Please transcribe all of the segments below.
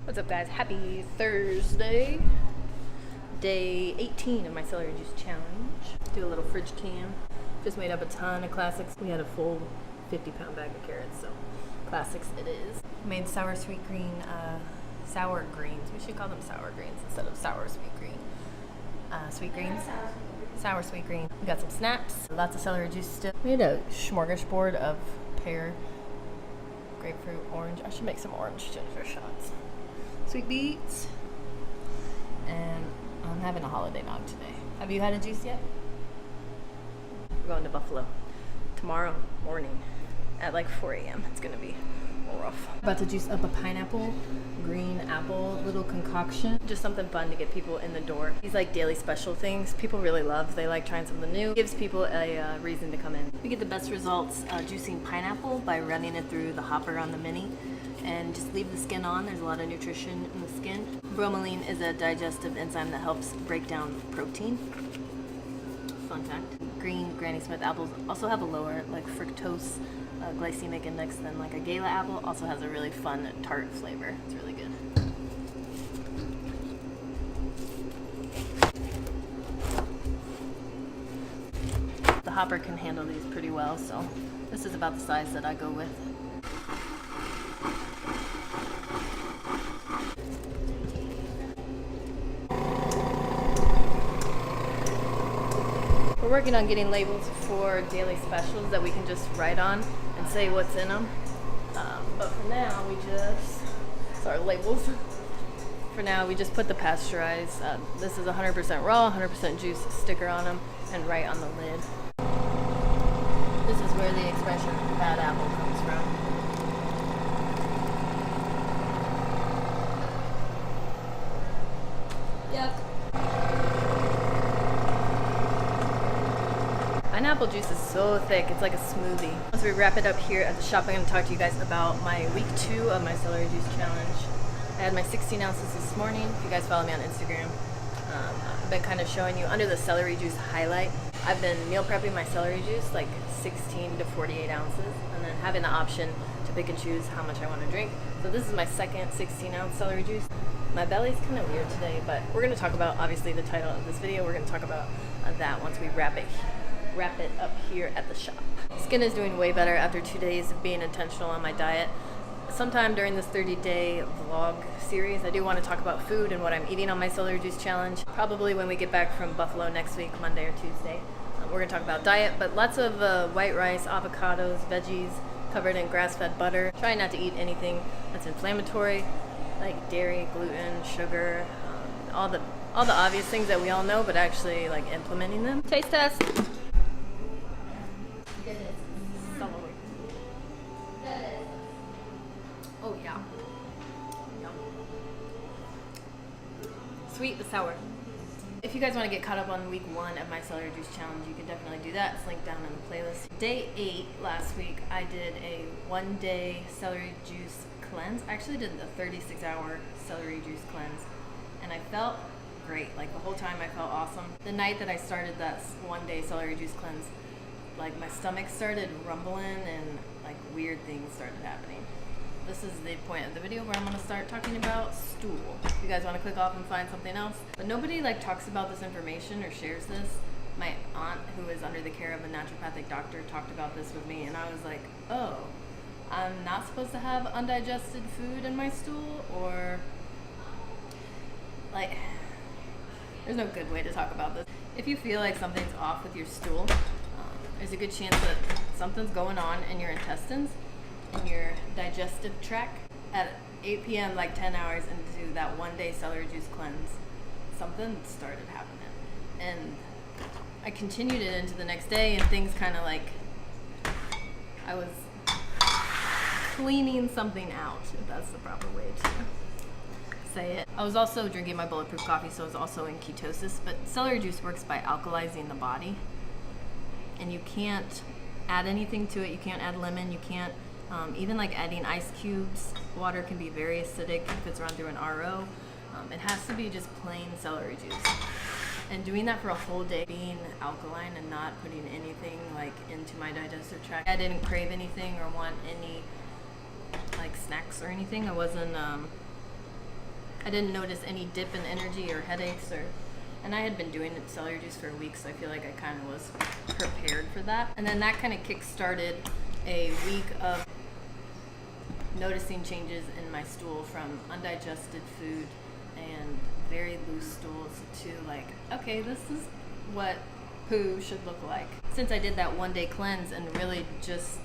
What's up, guys? Happy Thursday. Day 18 of my celery juice challenge. Do a little fridge cam. Just made up a ton of classics. We had a full 50-pound bag of carrots, so classics it is. Made sour sweet green, sour greens. We should call them sour greens instead of sour sweet green. Sweet greens. Sour sweet green. We got some snaps. Lots of celery juice still. We had a smorgasbord of pear, grapefruit, orange. I should make some orange ginger shots. Sweet beets, and I'm having a holiday nog today. Have you had a juice yet? We're going to Buffalo tomorrow morning at like 4 a.m. It's gonna be rough. About to juice up a pineapple, green apple little concoction. Just something fun to get people in the door. These like daily special things people really love. They like trying something new. Gives people a reason to come in. We get the best results juicing pineapple by running it through the hopper on the Mini. And just leave the skin on. There's a lot of nutrition in the skin. Bromelain is a digestive enzyme that helps break down protein. Fun fact. Green Granny Smith apples also have a lower like fructose glycemic index than like a Gala apple. Also has a really fun tart flavor. It's really good. The hopper can handle these pretty well, so this is about the size that I go with. We're working on getting labels for daily specials that we can just write on and say what's in them. But for now, sorry, labels. For now, we just put the pasteurized, this is 100% raw, 100% juice sticker on them and write on the lid. This is where the expression bad apple comes from. Yuck. Pineapple juice is so thick, it's like a smoothie. Once we wrap it up here at the shop, I'm going to talk to you guys about my week 2 of my celery juice challenge. I had my 16 ounces this morning. If you guys follow me on Instagram, I've been kind of showing you under the celery juice highlight. I've been meal prepping my celery juice like 16 to 48 ounces and then having the option to pick and choose how much I want to drink. So this is my second 16-ounce celery juice. My belly's kind of weird today, but we're going to talk about, obviously, the title of this video. We're going to talk about that once we wrap it up here at the shop. Skin is doing way better after 2 days of being intentional on my diet. Sometime during this 30-day vlog series, I do want to talk about food and what I'm eating on my celery juice challenge. Probably when we get back from Buffalo next week, Monday or Tuesday. We're going to talk about diet, but lots of white rice, avocados, veggies covered in grass-fed butter. Try not to eat anything that's inflammatory, like dairy, gluten, sugar, all the obvious things that we all know, but actually like implementing them. Taste test. Oh yeah. Yum. Sweet but sour. If you guys want to get caught up on week 1 of my celery juice challenge, you can definitely do that. It's linked down in the playlist. Day 8 last week, I did a 1-day celery juice cleanse. I actually did a 36-hour celery juice cleanse, and I felt great. Like the whole time I felt awesome. The night that I started that 1-day celery juice cleanse, like my stomach started rumbling and like weird things started happening. This is the point of the video where I'm going to start talking about stool. If you guys want to click off and find something else. But nobody like talks about this information or shares this. My aunt, who is under the care of a naturopathic doctor, talked about this with me, and I was like, oh, I'm not supposed to have undigested food in my stool? Or like, there's no good way to talk about this. If you feel like something's off with your stool, there's a good chance that something's going on in your intestines, in your digestive tract. At 8 p.m., like 10 hours into that 1-day celery juice cleanse, something started happening. And I continued it into the next day, and things kind of like, I was cleaning something out, if that's the proper way to say it. I was also drinking my bulletproof coffee, so I was also in ketosis, but celery juice works by alkalizing the body. And you can't add anything to it. You can't add lemon. You can't even like adding ice cubes. Water can be very acidic if it's run through an RO. It has to be just plain celery juice. And doing that for a whole day, being alkaline and not putting anything like into my digestive tract. I didn't crave anything or want any like snacks or anything. I wasn't I didn't notice any dip in energy or headaches, and I had been doing celery juice for a week, so I feel like I kind of was prepared for that. And then that kind of kick-started a week of noticing changes in my stool, from undigested food and very loose stools to like, okay, this is what poo should look like. Since I did that one-day cleanse and really just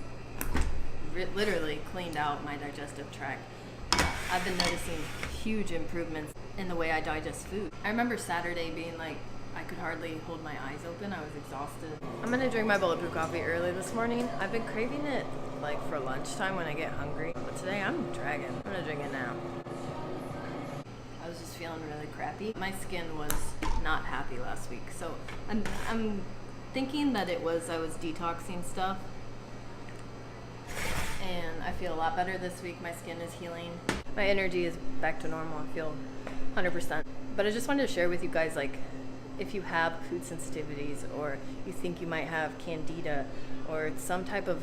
literally cleaned out my digestive tract, I've been noticing huge improvements in the way I digest food. I remember Saturday being like, I could hardly hold my eyes open. I was exhausted. I'm gonna drink my bulletproof coffee early this morning. I've been craving it like for lunchtime when I get hungry, but today I'm dragging. I'm gonna drink it now. I was just feeling really crappy. My skin was not happy last week, so I'm thinking that I was detoxing stuff, and I feel a lot better this week. My skin is healing. My energy is back to normal. I feel 100%. But I just wanted to share with you guys, like, if you have food sensitivities, or you think you might have candida or some type of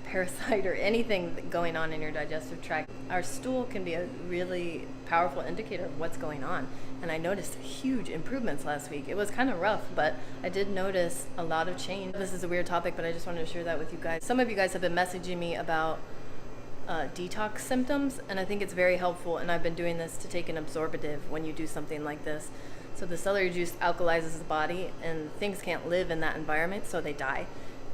parasite or anything going on in your digestive tract, our stool can be a really powerful indicator of what's going on. And I noticed huge improvements last week. It was kind of rough, but I did notice a lot of change. This is a weird topic, but I just wanted to share that with you guys. Some of you guys have been messaging me about detox symptoms, and I think it's very helpful, and I've been doing this to take an absorbative when you do something like this. So the celery juice alkalizes the body, and things can't live in that environment, so they die.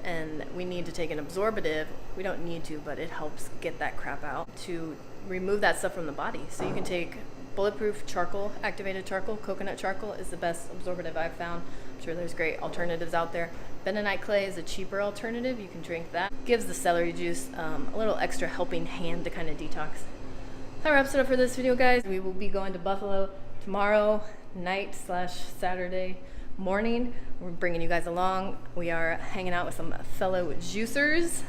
And we need to take an absorbative. We don't need to, but it helps get that crap out, to remove that stuff from the body. So you can take bulletproof charcoal, activated charcoal. Coconut charcoal is the best absorbative I've found. I'm sure there's great alternatives out there. Bentonite clay is a cheaper alternative. You can drink that. Gives the celery juice a little extra helping hand to kind of detox. That wraps it up for this video, guys. We will be going to Buffalo tomorrow night / Saturday morning. We're bringing you guys along. We are hanging out with some fellow juicers.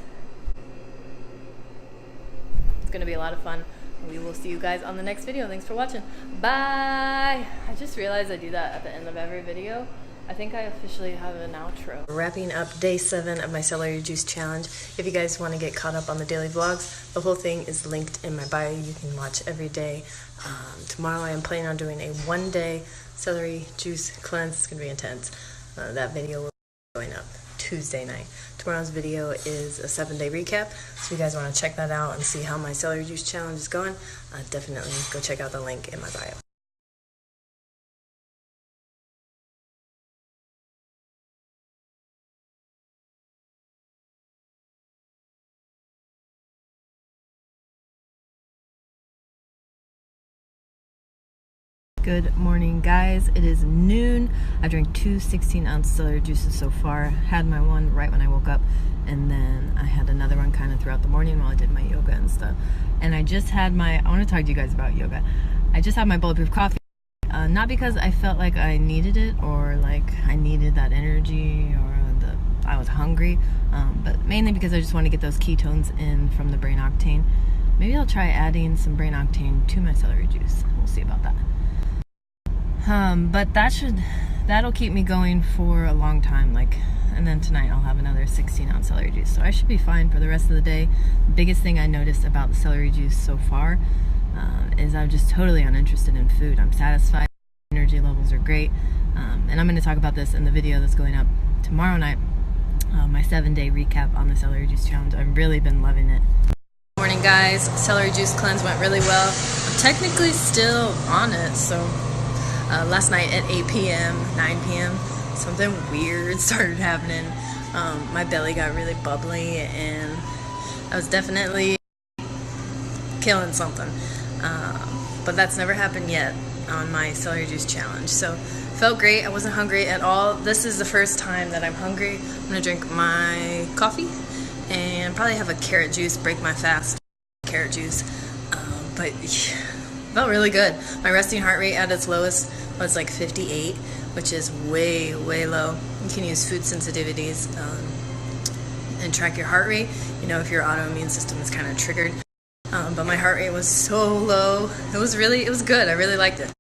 It's gonna be a lot of fun. We will see you guys on the next video. Thanks for watching. Bye. I just realized I do that at the end of every video. I think I officially have an outro. Wrapping up day 7 of my celery juice challenge. If you guys want to get caught up on the daily vlogs, the whole thing is linked in my bio. You can watch every day. Tomorrow I am planning on doing a 1-day celery juice cleanse. It's going to be intense. That video will be going up Tuesday night. Tomorrow's video is a 7-day recap. So if you guys want to check that out and see how my celery juice challenge is going, definitely go check out the link in my bio. Good morning, guys. It is noon. I drank 2 16-ounce celery juices so far. Had my one right when I woke up, and then I had another one kind of throughout the morning while I did my yoga and stuff. And I just had I want to talk to you guys about yoga. I just had my bulletproof coffee. Not because I felt like I needed it, or like I needed that energy, or I was hungry, but mainly because I just want to get those ketones in from the brain octane. Maybe I'll try adding some brain octane to my celery juice. We'll see about that. But that'll keep me going for a long time, and then tonight I'll have another 16-ounce celery juice, so I should be fine for the rest of the day. The biggest thing I noticed about the celery juice so far is I'm just totally uninterested in food. I'm satisfied, energy levels are great, and I'm going to talk about this in the video that's going up tomorrow night, my 7-day recap on the celery juice challenge. I've really been loving it. Morning, guys. Celery juice cleanse went really well. I'm technically still on it, so last night at 8 p.m., 9 p.m., something weird started happening. My belly got really bubbly, and I was definitely killing something. But that's never happened yet on my celery juice challenge. So felt great. I wasn't hungry at all. This is the first time that I'm hungry. I'm gonna drink my coffee and probably have a carrot juice, break my fast. Carrot juice. But felt really good. My resting heart rate at its lowest was like 58, which is way, way low. You can use food sensitivities and track your heart rate, if your autoimmune system is kind of triggered. But my heart rate was so low. It was good. I really liked it.